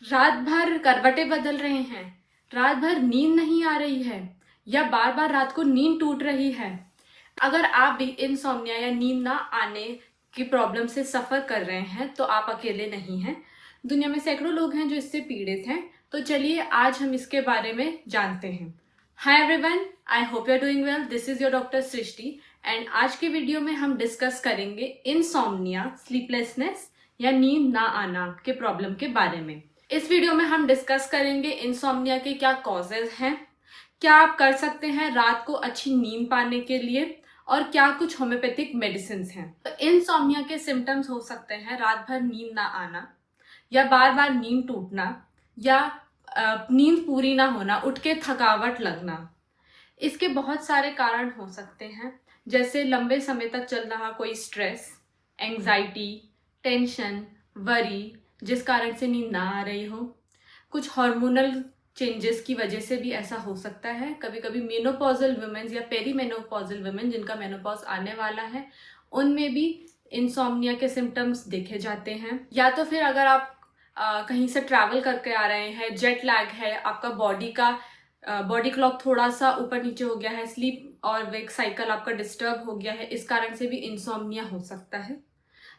रात भर करवटें बदल रहे हैं, रात भर नींद नहीं आ रही है या बार बार रात को नींद टूट रही है। अगर आप भी इंसोम्निया या नींद ना आने की प्रॉब्लम से सफ़र कर रहे हैं तो आप अकेले नहीं हैं। दुनिया में सैकड़ों लोग हैं जो इससे पीड़ित हैं। तो चलिए आज हम इसके बारे में जानते हैं। Hi everyone, I hope you are doing well. This is your doctor Srishti and आज के वीडियो में हम डिस्कस करेंगे इंसोम्निया, स्लीपलेसनेस या नींद ना आना के प्रॉब्लम के बारे में। इस वीडियो में हम डिस्कस करेंगे इंसोम्निया के क्या कॉजेज हैं, क्या आप कर सकते हैं रात को अच्छी नींद पाने के लिए, और क्या कुछ होम्योपैथिक मेडिसिन हैं। तो इंसोम्निया के सिम्टम्स हो सकते हैं रात भर नींद ना आना या बार बार नींद टूटना या नींद पूरी ना होना, उठ के थकावट लगना। इसके बहुत सारे कारण हो सकते हैं, जैसे लंबे समय तक चल रहा कोई स्ट्रेस, एंग्जाइटी, टेंशन, वरी जिस कारण से नींद ना आ रही हो। कुछ हार्मोनल चेंजेस की वजह से भी ऐसा हो सकता है। कभी कभी मेनोपॉजल वुमेन्स या पेरीमेनोपॉजल वुमेन जिनका मेनोपॉज आने वाला है, उनमें भी इंसोम्निया के सिम्टम्स देखे जाते हैं। या तो फिर अगर आप कहीं से ट्रैवल करके आ रहे हैं, जेट लैग है, आपका बॉडी क्लॉक थोड़ा सा ऊपर नीचे हो गया है, स्लीप और वेक साइकिल आपका डिस्टर्ब हो गया है, इस कारण से भी इंसोम्निया हो सकता है।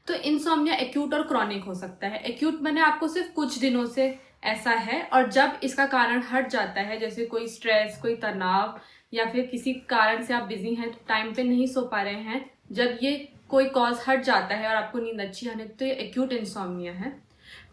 तो इंसोम्निया एक्यूट और क्रॉनिक हो सकता है। एक्यूट माने आपको सिर्फ कुछ दिनों से ऐसा है, और जब इसका कारण हट जाता है, जैसे कोई स्ट्रेस, कोई तनाव या फिर किसी कारण से आप बिजी हैं, टाइम पे नहीं सो पा रहे हैं, जब ये कोई कॉज हट जाता है और आपको नींद अच्छी आने, तो ये एक्यूट इंसोम्निया है।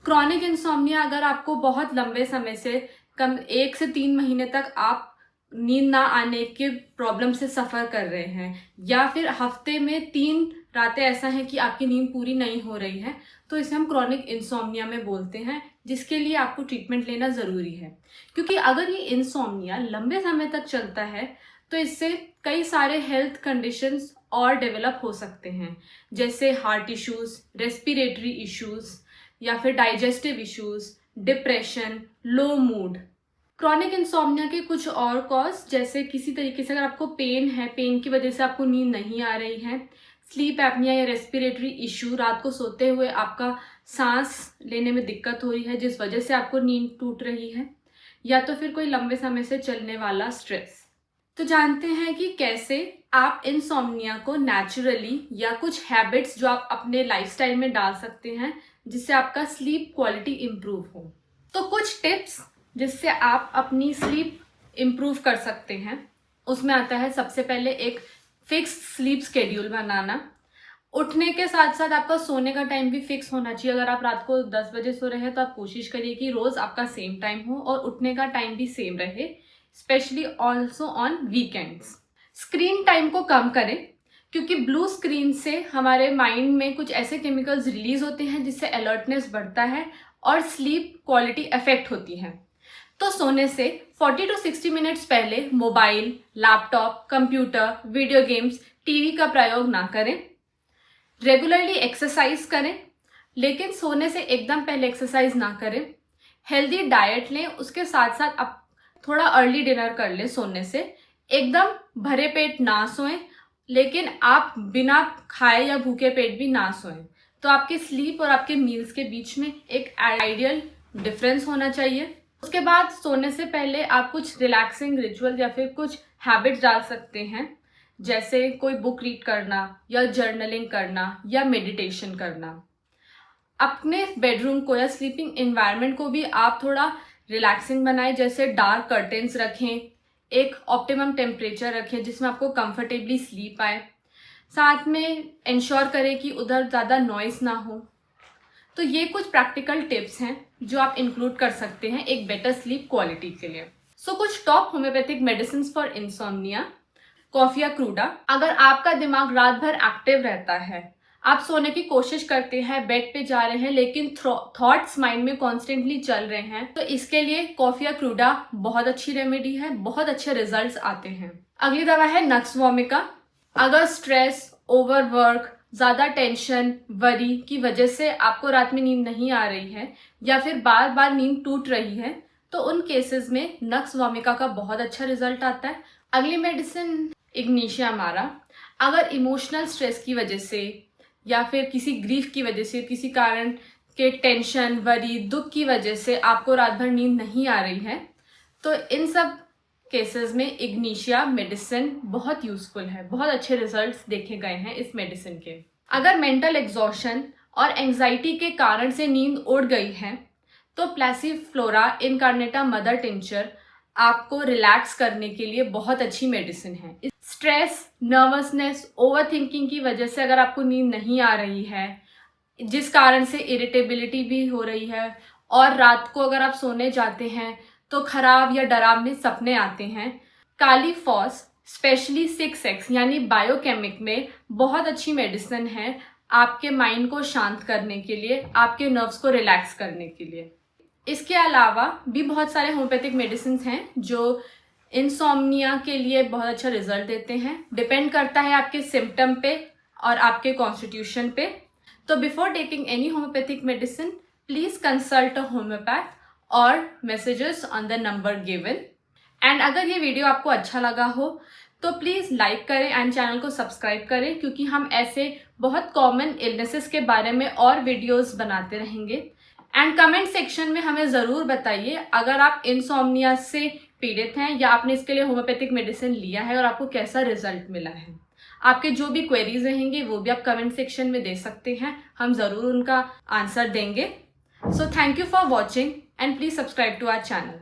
क्रॉनिक इंसोम्निया अगर आपको बहुत लंबे समय से, कम 1 से 3 महीने तक आप नींद ना आने के प्रॉब्लम से सफ़र कर रहे हैं, या फिर हफ्ते में 3 रातें ऐसा है कि आपकी नींद पूरी नहीं हो रही है, तो इसे हम क्रॉनिक इंसोम्निया में बोलते हैं, जिसके लिए आपको ट्रीटमेंट लेना ज़रूरी है। क्योंकि अगर ये इंसोम्निया लंबे समय तक चलता है तो इससे कई सारे हेल्थ कंडीशंस और डेवलप हो सकते हैं, जैसे हार्ट इश्यूज़, रेस्पिरेटरी इश्यूज़ या फिर डाइजेस्टिव इश्यूज़, डिप्रेशन, लो मूड। क्रॉनिक इंसोम्निया के कुछ और कॉज, जैसे किसी तरीके से अगर आपको पेन है, पेन की वजह से आपको नींद नहीं आ रही है, स्लीप एपनिया या रेस्पिरेटरी इशू, रात को सोते हुए आपका सांस लेने में दिक्कत हो रही है जिस वजह से आपको नींद टूट रही है, या तो फिर कोई लंबे समय से चलने वाला स्ट्रेस। तो जानते हैं कि कैसे आप इंसोम्निया को नेचुरली या कुछ हैबिट्स जो आप अपने लाइफस्टाइल में डाल सकते हैं जिससे आपका स्लीप क्वालिटी इम्प्रूव हो। तो कुछ टिप्स जिससे आप अपनी स्लीप इम्प्रूव कर सकते हैं, उसमें आता है सबसे पहले एक फिक्स स्लीप स्केड्यूल बनाना। उठने के साथ साथ आपका सोने का टाइम भी फिक्स होना चाहिए। अगर आप रात को 10 बजे सो रहे हैं तो आप कोशिश करिए कि रोज़ आपका सेम टाइम हो और उठने का टाइम भी सेम रहे, specially also on weekends. Screen time को कम करें, क्योंकि ब्लू स्क्रीन से हमारे माइंड में कुछ ऐसे केमिकल्स रिलीज होते हैं जिससे अलर्टनेस बढ़ता है और स्लीप क्वालिटी अफेक्ट होती है। तो सोने से 40 to 60 मिनट्स पहले mobile, laptop, computer, video games, TV का प्रयोग ना करें। रेगुलरली एक्सरसाइज करें, लेकिन सोने से एकदम पहले एक्सरसाइज ना करें। हेल्दी डाइट लें, उसके साथ साथ आप थोड़ा अर्ली डिनर कर लें सोने से। एकदम भरे पेट ना सोएं, लेकिन आप बिना खाए या भूखे पेट भी ना सोएं। तो आपके स्लीप और आपके मील्स के बीच में एक आइडियल डिफरेंस होना चाहिए। उसके बाद सोने से पहले आप कुछ रिलैक्सिंग रिचुअल या फिर कुछ हैबिट्स डाल सकते हैं, जैसे कोई बुक रीड करना या जर्नलिंग करना या मेडिटेशन करना। अपने बेडरूम को या स्लीपिंग एनवायरनमेंट को भी आप थोड़ा रिलैक्सिंग बनाएं, जैसे डार्क कर्टेन्स रखें, एक ऑप्टिमम टेम्परेचर रखें जिसमें आपको कंफर्टेबली स्लीप आए। साथ में इंश्योर करें कि उधर ज़्यादा नॉइस ना हो। तो ये कुछ प्रैक्टिकल टिप्स हैं जो आप इंक्लूड कर सकते हैं एक बेटर स्लीप क्वालिटी के लिए। सो कुछ top homeopathic medicine for insomnia. Coffea cruda. अगर आपका दिमाग रात भर एक्टिव रहता है, आप सोने की कोशिश करते हैं, बेड पे जा रहे हैं, लेकिन थॉट्स माइंड में कॉन्स्टेंटली चल रहे हैं, तो इसके लिए कॉफिया क्रूडा बहुत अच्छी रेमेडी है, बहुत अच्छे रिजल्ट्स आते हैं। अगली दवा है नक्स वोमिका। अगर स्ट्रेस, ओवरवर्क, ज़्यादा टेंशन, वरी की वजह से आपको रात में नींद नहीं आ रही है या फिर बार बार नींद टूट रही है, तो उन केसेस में नक्स वोमिका का बहुत अच्छा रिजल्ट आता है। अगली मेडिसिन इग्निशिया अमारा। अगर इमोशनल स्ट्रेस की वजह से या फिर किसी ग्रीफ की वजह से, किसी कारण के टेंशन, वरी, दुख की वजह से आपको रात भर नींद नहीं आ रही है, तो इन सब केसेस में इग्निशिया मेडिसिन बहुत यूजफुल है। बहुत अच्छे रिजल्ट्स देखे गए हैं इस मेडिसिन के। अगर मेंटल एग्जॉशन और एंजाइटी के कारण से नींद उड़ गई है तो प्लासीफ्लोरा इनकार्नेटा मदर टिंचर आपको रिलैक्स करने के लिए बहुत अच्छी मेडिसिन है। स्ट्रेस, नर्वसनेस, ओवरथिंकिंग की वजह से अगर आपको नींद नहीं आ रही है, जिस कारण से इरिटेबिलिटी भी हो रही है और रात को अगर आप सोने जाते हैं तो खराब या डरावने सपने आते हैं, काली फॉस स्पेशली 6X यानी बायोकेमिक में बहुत अच्छी मेडिसिन है आपके माइंड को शांत करने के लिए, आपके नर्व्स को रिलैक्स करने के लिए। इसके अलावा भी बहुत सारे होम्योपैथिक मेडिसिन हैं जो इंसोम्निया के लिए बहुत अच्छा रिजल्ट देते हैं। डिपेंड करता है आपके सिम्टम पे और आपके कॉन्स्टिट्यूशन पे। तो before taking any homeopathic medicine please consult a homeopath और messages on the number given. And अगर ये वीडियो आपको अच्छा लगा हो तो प्लीज लाइक करें एंड चैनल को सब्सक्राइब करें, क्योंकि हम ऐसे बहुत कॉमन इलनेसेस के बारे में और वीडियोस बनाते रहेंगे। एंड कमेंट सेक्शन में हमें ज़रूर बताइए अगर आप इंसोम्निया से पीड़ित हैं या आपने इसके लिए होम्योपैथिक मेडिसिन लिया है और आपको कैसा रिजल्ट मिला है। आपके जो भी क्वेरीज रहेंगे वो भी आप कमेंट सेक्शन में दे सकते हैं, हम ज़रूर उनका आंसर देंगे। So thank you for watching and please subscribe to our channel.